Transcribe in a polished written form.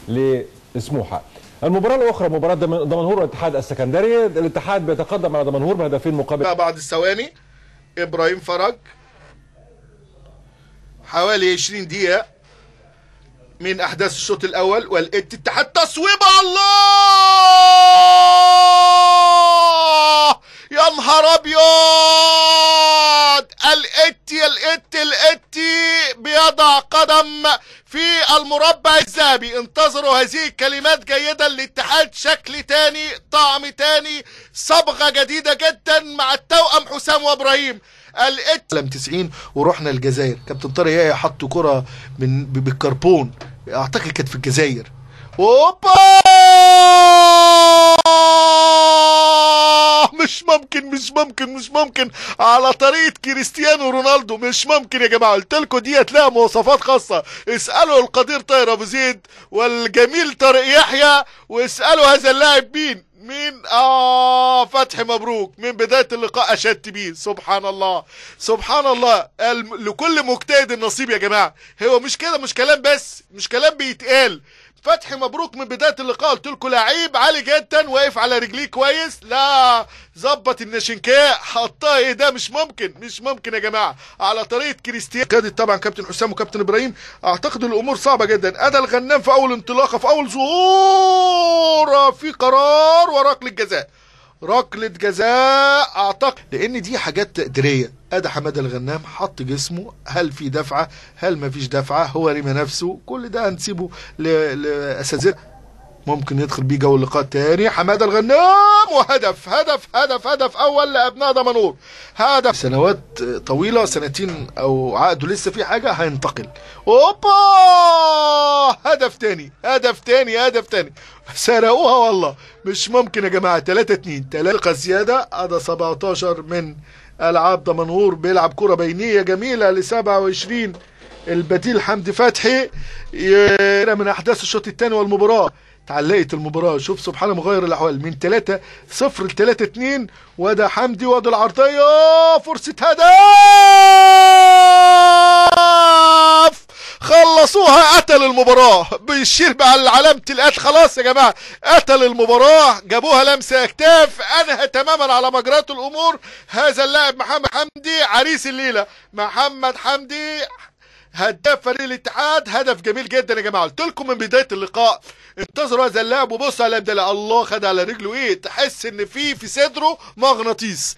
لسموحه. المباراه الاخرى مباراه دمنهور والاتحاد السكندري، الاتحاد بيتقدم على دمنهور بهدفين مقابل. بعد الثواني ابراهيم فرج حوالي 20 دقيقه من احداث الشوط الاول، والاتحاد تصويبه. الله يا نهار ابيض! الاتي بيضع قدم في المربع الذهبي. انتظروا هذه الكلمات جيدا. الاتحاد شكل تاني، طعم تاني، صبغه جديده جدا مع التوأم حسام وابراهيم. لم 90 ورحنا الجزائر، كابتن طارق يحيى حط كرة بالكربون، اعتقد كانت في الجزائر. اوبا! مش ممكن على طريقه كريستيانو رونالدو. مش ممكن يا جماعه. قلت لكم دي هتلاقي مواصفات خاصه. اسالوا القدير طاهر ابو زيد والجميل طارق يحيى، واسالوا هذا اللاعب مين فتحي مبروك. من بدايه اللقاء اشدت بيه. سبحان الله سبحان الله. لكل مجتهد النصيب يا جماعه. هو مش كده، مش كلام بس، مش كلام بيتقال. فتحي مبروك من بدايه اللقاء قلت لكم لعيب عالي جدا، واقف على رجليه كويس. لا ظبط الناشنكاء، حطها. ايه ده؟ مش ممكن يا جماعه. على طريقه كريستيانو. قادت طبعا كابتن حسام وكابتن ابراهيم. اعتقد الامور صعبه جدا. ادى الغنام في اول انطلاقه، في اول ظهور، في قرار وركله جزاء. ركله جزاء اعتقد، لان دي حاجات تقديريه. ادى حماده الغنام حط جسمه، هل في دفعه، هل ما فيش دفعه، هو رمى نفسه، كل ده هنسيبه لاساتذه. ممكن يدخل بيه جو اللقاء تاني. حماده الغنام وهدف هدف اول لابناء دمنهور. هدف سنوات طويله، سنتين او عقده لسه في حاجه، هينتقل. اوبا! هدف تاني سرقوها والله. مش ممكن يا جماعه. 3-2 3 زياده. ادى 17 من العاب دمنهور بيلعب كره بينيه جميله ل 27 البديل حمدي فتحي. من احداث الشوط الثاني والمباراه. تعلقت المباراه. شوف سبحان مغير الاحوال، من 3-0 ل 3-2. وده حمدي، وده العرضيه، فرصه هدف. خلصوها. قتل المباراه. بيشير على علامه القتل. خلاص يا جماعه، قتل المباراه. جابوها لمسه اكتاف، انهى تماما على مجريات الامور. هذا اللاعب محمد حمدي عريس الليله. محمد حمدي هداف فريق الاتحاد. هدف جميل جدا يا جماعه. قلت لكم من بدايه اللقاء انتظروا هذا اللاعب. وبص على الله، خد على رجله ايه، تحس ان في صدره مغناطيس.